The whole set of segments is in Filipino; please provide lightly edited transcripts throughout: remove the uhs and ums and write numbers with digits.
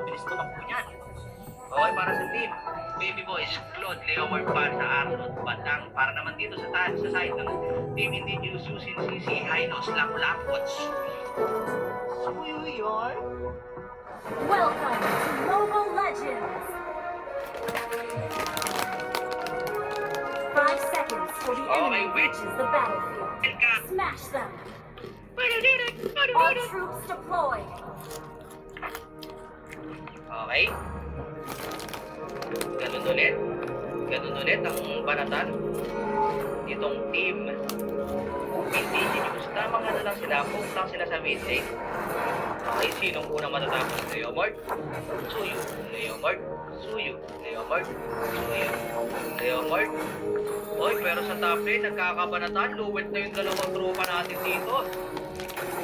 bilis tumakbo niyan. Okay, para sa team. Baby Boys, Claude, Leomar, Pansa, Arnold, Batang. Para naman dito sa side ng Team Indigenous Susin, si Hynos, Lapu-Lapots. Suyo yun? Welcome to Mobile Legends! 5 seconds till the enemy reaches the battlefield. Smash them! All troops deployed! Okay. Ganun ulit. Ganun ulit ang banatan. Itong team Indigenous. Tamang ano lang sila. Poke lang sila sa mid lane. Okay, sinong unang matatapos? Leomord. Suyo. Leomord. Suyo. Leomord. Suyo. Leomord. Oy, pero sa top lane, nagkakabanatan. Luwet na yung dalawang tropa natin dito.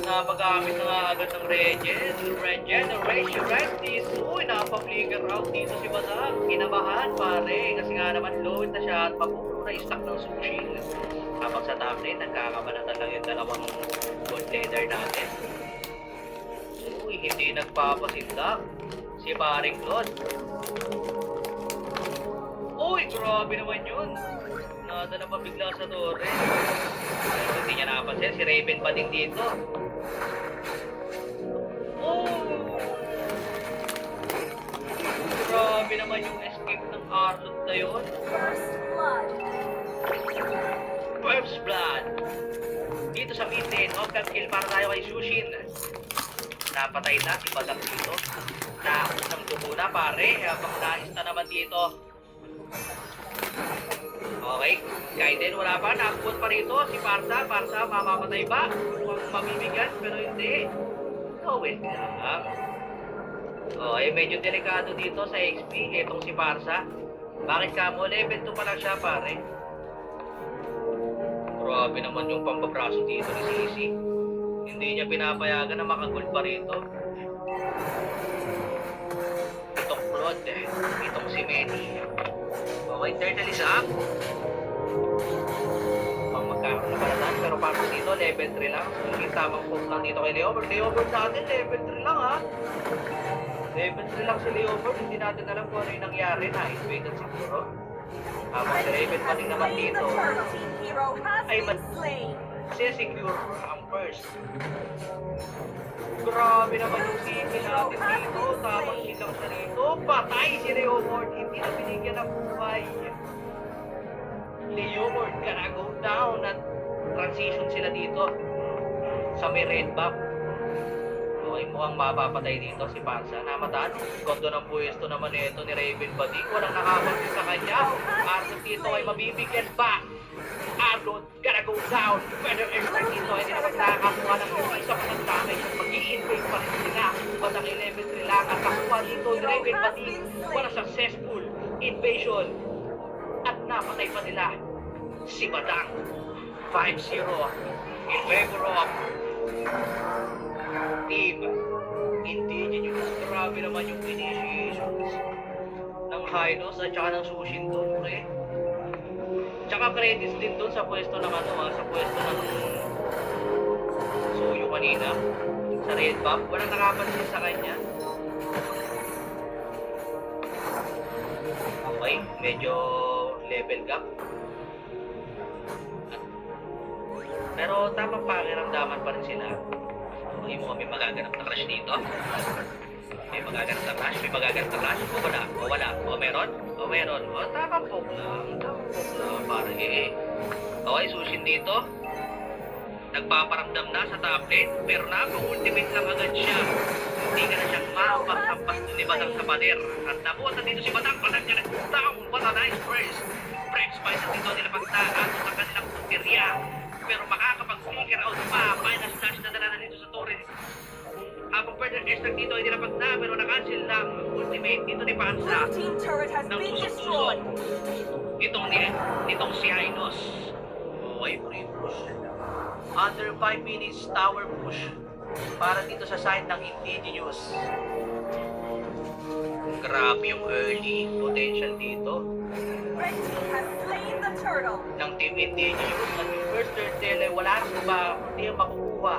Napagamit na nga agad ng regeneration right dito. Uy, napapflicker out dito si Batang. Kinabahan pare, kasi nga naman load na siya at papulo na stack ng sushi. Habang sa top lane, nagkakabanatan lang yung dalawang gold leader natin. Uy, hindi nagpapasindak si paring Claude. Uy, grabe naman yun. Nadala pa bigla sa torre. Pero hindi niya napansin, si Raven pa din dito. Oh! Grabe naman yung escape ng Arnold na yun. First blood! First blood! Dito sa mid lane, off-camp kill para tayo kay Sushin. Napatay na si Badak dito. Naunang dugo na pare, habang naista naman dito. Okay, Kaiden wala pa, nakapot pa rito si Parsa, mamamatay ba? Mukhang mabibigyan, pero hindi. Gawin lang. Okay, medyo delikado dito sa XP, etong si Parsa. Bakit ka mo? Level 2 pa lang siya pare. Grabe naman yung pambabraso dito ni Sisi. Hindi niya pinapayagan na makagul pa rito. Itong Claude, itong si Manny. Okay, turtle is up. Pang magkakaroon na balatan, pero para dito, level 3 lang. Hindi tamang poke lang dito kay Leomord. Leomord natin, level 3 lang ha. Level 3 lang si Leomord. Hindi natin alam kung ano yung nangyari na. Invaded siguro. Habang si Raven pa din naman dito. Ay, masisecure ang first. Grabe naman yung city natin dito. Tamang silang siya dito. Patay si Leomord. Hindi na binigyan ng buhay. Leomord gonna go down at transition sila dito sa may red buff. Okay, mukhang mapapatay dito si Pansa. Namataan. Kondo ng pwesto naman ito ni Raven Badik. Walang nakapansin sa kanya. Arnold dito ay mabibigyan pa. Arnold gonna go down. Pwede extract dito. Hindi naman nakakakuha ng isa pa ng damage. Mag-i-invade pa rin sila. Batang 11 lang. At nakuha dito ni Raven Badik. Walang successful invasion. At napatay pa nila si Batang. 5-0 in favor of Team Indigenous. Grabe naman yung initiations ng Hynos at saka ng Sushin doon, pre. Tsaka credits din doon sa pwesto ng sa pwesto ng Suyo kanina sa red buff. Walang nakapansin sa kanya. Okay, medyo level gap. Pero tamang pakiramdaman pa rin sila. Hindi mo kami magaganap na crush dito. May magaganap na crush? May magaganap na crush? O wala? O wala? O meron? O meron? O tamang poke lang. Tamang poke lang. Parang Okay, Sushin dito. Nagpaparamdam na sa top lane. Pero ultimate lang agad siya. Hindi ka na siyang mapagsampas ni Batang sa pader. At nabutan dito si Batang. Batang ka na down. What a nice press. Break spice dito nila pagtaan sa kanilang punteriya. Pero makakapag-flicker out pa. Final slash na dala na dito sa torre. Habang further extract dito ay nilapag na pero na-cancel lang ultimate dito ni Pansa ng tusok-tusok. Itong si Hynos. Okay, free push. Under 5 minutes tower push para dito sa side ng Indigenous. Grabe yung early potential dito ng Team Indigenous. At yung first turtle ay wala na ba, hindi yung makukuha.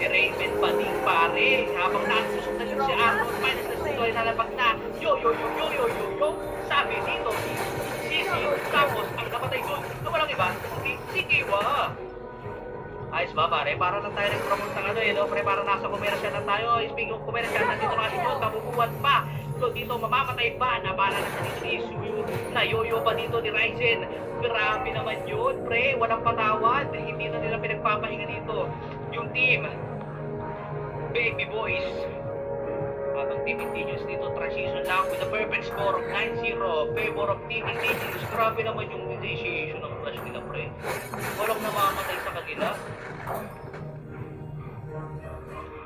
si Raven Bading pare. Habang natusok na yun si Arnold, minus na sila ay nalabag na. Yo. Sabi dito si Sisi. Tapos ang napatay doon na walang iba, si Kiwa. Ayos ba pare? Para lang tayo nag-promote ng ano no? Pre, para nasa komersya na tayo. Speaking of komersya, nandito na si Diyos, kabubuhat pa. So dito mamamatay ba? Nabala na siya dito ni Suyu. Nayoyo pa dito ni Ryzen. Grabe naman yun, pre. Walang patawad. Hindi na nila pinagpapahinga dito. Yung team, Baby Boys. Habang Team Indigenous dito, transition lang with a perfect score of 9-0. Favor of Team Indigenous. Grabe naman yung initiation ng flash nila, pre. Walang namamatay sa kanila.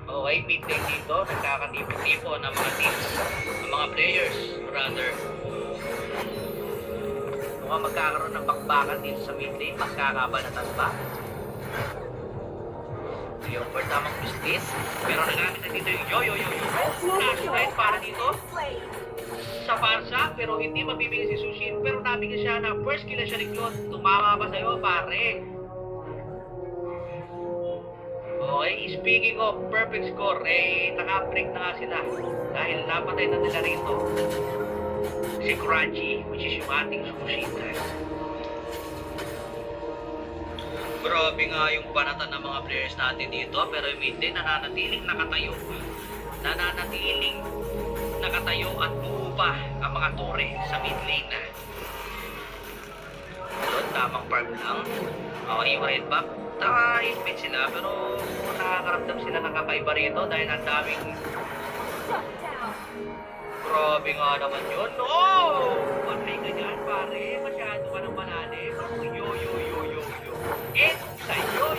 Okay, mid-lane dito. Nagkakatipo-tipo ng mga teams, ng mga players, rather. Mukhang magkakaroon ng bakbakan dito sa mid-lane. Magkakabanatan ba? Yung for tamang biscuit. Pero nagamit na dito yung yo. Flash right para dito sa Parsa. Pero hindi mabibigay si Sushin. Pero nabigyan siya na first kill na siya ni Claude. Tumama ba sa'yo, pare? Okay, speaking of perfect score, naka-break na nga sila. Dahil napatay na nila rito si Crunchy, which is yung ating Sushin. Grabe nga yung banatan ng mga players natin dito, pero yung mid lane nananatiling nakatayo at buupa ang mga tore sa mid lane. Doon, tamang farm lang. Okay, red back. Hit sila, pero nakakaramdam sila ng kakaiba rito dahil ang daming... Grabe nga naman yun. Oh! Patay ka dyan, pare. Masyado ka ng malalim. Yo. Etong sa'yo,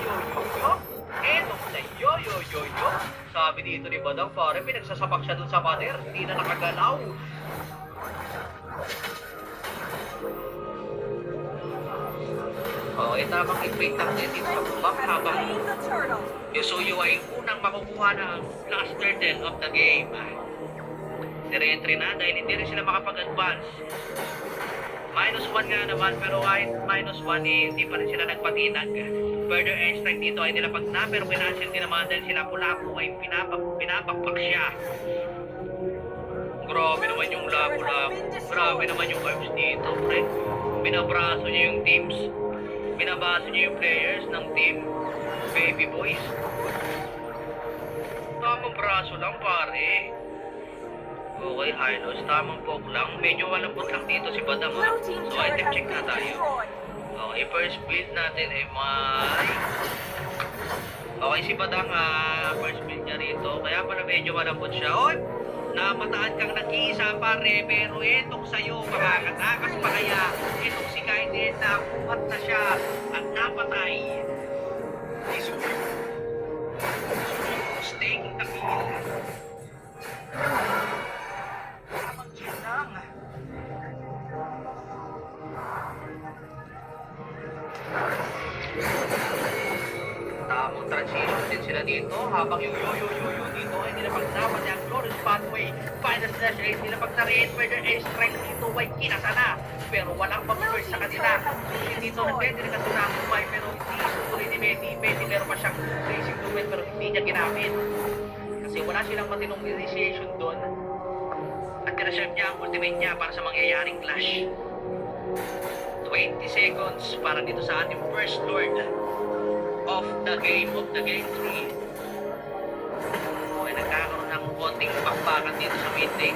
yo. Sabi dito ni Badang, pare, pinagsasapak siya dun sa pader. Hindi na nakagalaw. Okay, tamang i-break lang din dito sa bubak habang Yusuyo ay unang makukuha ng last turtle of the game. Dire-entry na dahil hindi rin sila makapag-advance. -1 nga naman, pero kahit -1 hindi pa rin sila nagpatinag. Further airstrike dito ay nilapag na, pero kinansel din naman dahil sila Lapu ay pinapakpak siya. Grabe naman yung Lapu. Grabe naman yung herbs dito, pre. Binabraso niya yung teams. Binabaso niya yung players ng team Baby Boys. Tamang braso lang, pare. Okay, Hylos, tamang poke lang. Medyo malambot lang dito si Badang. So, item check na tayo. Okay, first build natin ay may... Okay, si Badang, first build niya rito. Kaya pala medyo malambot siya. Oy! Napataan kang nag-iisa, pare. Pero etong sa'yo, makakatakas pa kaya. Etong si Kaiden, nakumat na siya. At napatay. Isuyo. Staying the kill. Tamang transition din sila dito habang yung yo dito ay nilapag naman yung Glorious Pathway. Final slash ay nilapag na rin. Further airstrike dito ay kinasana. Pero walang pag-first sa kanila. Sushi dito nagdediri na sila kumay pero hindi tuloy ni Betty. Meron pa siyang racing movement pero hindi niya ginamit. Kasi wala silang matinong initiation doon. At nireserve niya ang ultimate niya para sa mangyayaring clash. 20 seconds para dito sa ating first lord of the game 3. Okay, nagkakaroon ng konting bakbakan dito sa mid lane.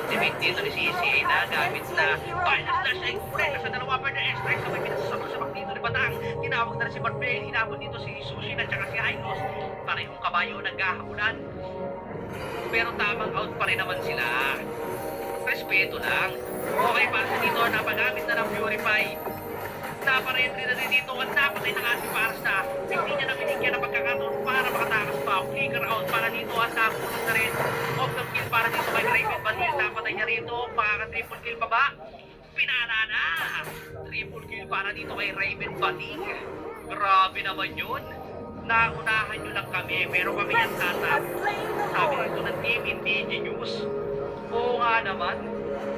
Ultimate dito ni CC ay nagamit na final slash ay kureka sa dalawa per the airstrike. Sabay pinasasabak dito ni Batang. Tinawag na rin si Bartbel. Hinabot dito si Sushin at saka si Hylos. Parehong kabayo naghahabunan. Pero tamang out pa rin naman sila. Respeto lang. Okay, para sa dito, napagamit na ng Purify. Naparentry na rin dito at napatay na nga si Parsa. Hindi niya na binigyan ng pagkakataon para makatakas pa. Flicker out para dito at napunod na rin. Off the kill para dito kay Raven Badil. Napatay niya rito. Makaka-triple kill pa ba? Pinana na! Triple kill para dito kay Raven Badil. Grabe naman yun. Naunahan nyo lang kami, pero kami ang tatap. Sabi dito ng Team Indigenous. Oo nga naman.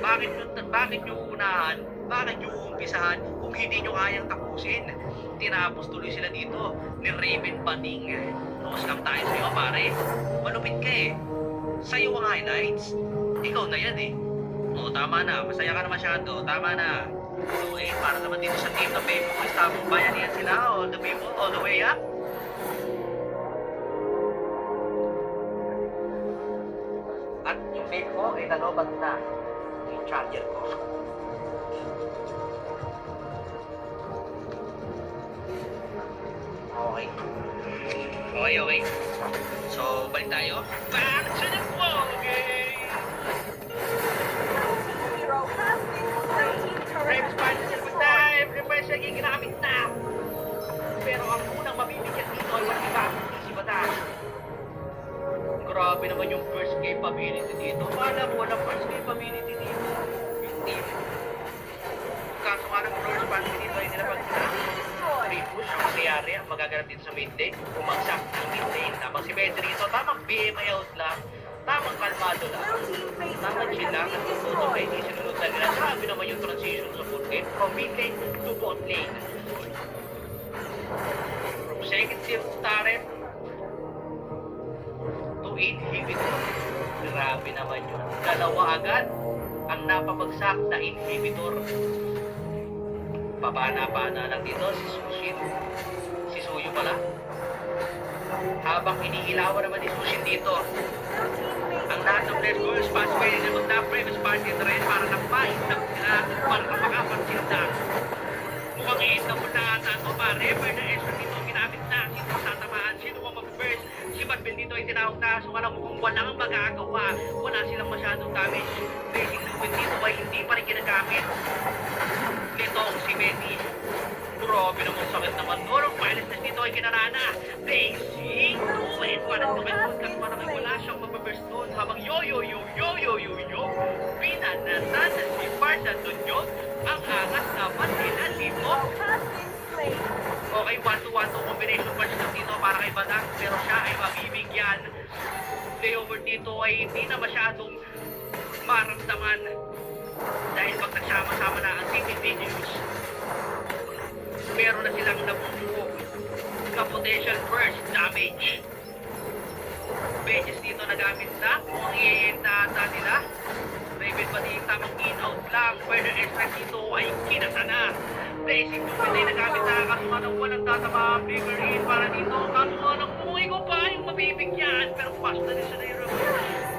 Bakit nyo unahan? Bakit nyo umpisahan kung hindi nyo kayang tapusin. Tinapos tuloy sila dito ni Raven Baning. Nose cam tayo sa'yo, pare. Malupit ka eh. Sa'yo ang highlights. Ikaw na yan eh. Oo, tama na. Masaya ka na masyado. Tama na. So, para naman dito sa team ng Bebo Boys, tamang bayan yan sila. All the people, all the way up. At yung Bebo ko ay nalobat na yung charger ko. Okay. Okay. So, balik tayo. Back to the ball game! Hero has been slain. Frames part sa time! Prepare siya, ginamit na! Pero ang unang mabibigyan dito ay walang iba, si Bata. Grabe naman yung first capability dito. Wala mo walang first capability dito. Yung team. Kaso nga ng first part dito ay nilapag na. Repush, ang nangyayari, ang magaganap dito sa mid lane, umagsak ang mid lane. Tamang si Pedro dito, tamang BMI out lang, tamang kalmado lang, tamang chill lang, at tututo kay hindi sinunod na nila. Grabe naman yung transition sa full game, from mid lane to bot lane. From second tier turret to inhibitor. Grabe naman yun. Dalawa agad ang napabagsak na inhibitor. Papana-pana lang dito si Sushin. Si Suyo pala. Habang iniilawan naman ni Sushin dito. Ang lahat ng players ko, spots pwede na mag-previous party at rin para na-fight para makapansin na. Mukhang i-hit na muna ata ito pare. Pero na extra dito ginamit na. Sino ang tatamaan? Sino ang mag-first? Si Batbel dito ay tinawag na. So alam mukhang walang magagawa. Wala silang masyadong damage. Basic movement dito ay hindi pa rin ginagamit. Nitong si Betty. Grabe naman sakit naman. Norong pilot na dito ay kinarana. Basic to it. Parang tumengkot kasi parang wala siyang mapaburst doon. Habang yo. Pinanatan na si Parsa Dunyog. Ang angas naman nila dito. Okay, 1-2-1 combination punch lang dito para kay Badang. Pero siya ay mabibigyan. Layover dito ay hindi na masyadong maramdaman. Dahil pag nagsama-sama na ang Team Indigenous, meron na silang nabubuo na potential burst damage. Benches dito nagamit na. Kung i-henta ata nila, Raven pa din tamang in-out lang. Further extract dito ay kinasa na. Blazing movement ay nagamit na. Kaso nga nang walang tatama ang bigger hit para dito. Kaso nga nang umuwi ko pa yung mabibigyan. Pero pumasok na din siya na yung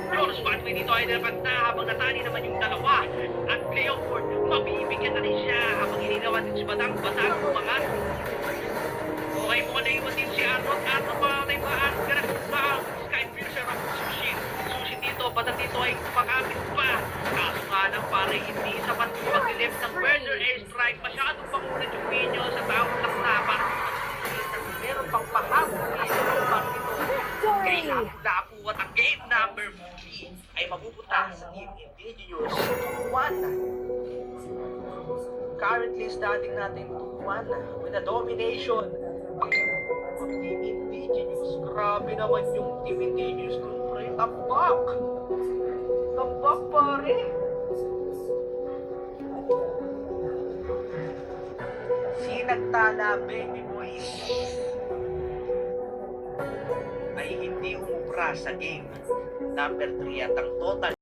Jonas Pathway dito ay dapat na habang natali naman yung dalawa. At Cleophord, mabibigyan na rin siya habang ininawan din si Batang umangat. Okay, mukha na iwan din si Arnold. Arnold pa na yung Skyfisher of Sushin. Sushin dito, Batang dito ay pakamit pa. Kaso nga lang pare, hindi sapat yung pag-lift ng Berser Airstrike. Masyadong pangulit yung video sa tawag lang na para meron pang pahabol dito. Parang ito. Kaya lapu at ang game number 3 ay mapupunta sa Team Indigenous 2-1. Currently standing natin 2-1 with a domination of Team Indigenous. Grabe naman yung Team Indigenous dun, pre. Tambak! Tambak, pare! Sinagtala, Baby Boys, ay hindi umubra sa game number 3 at ang total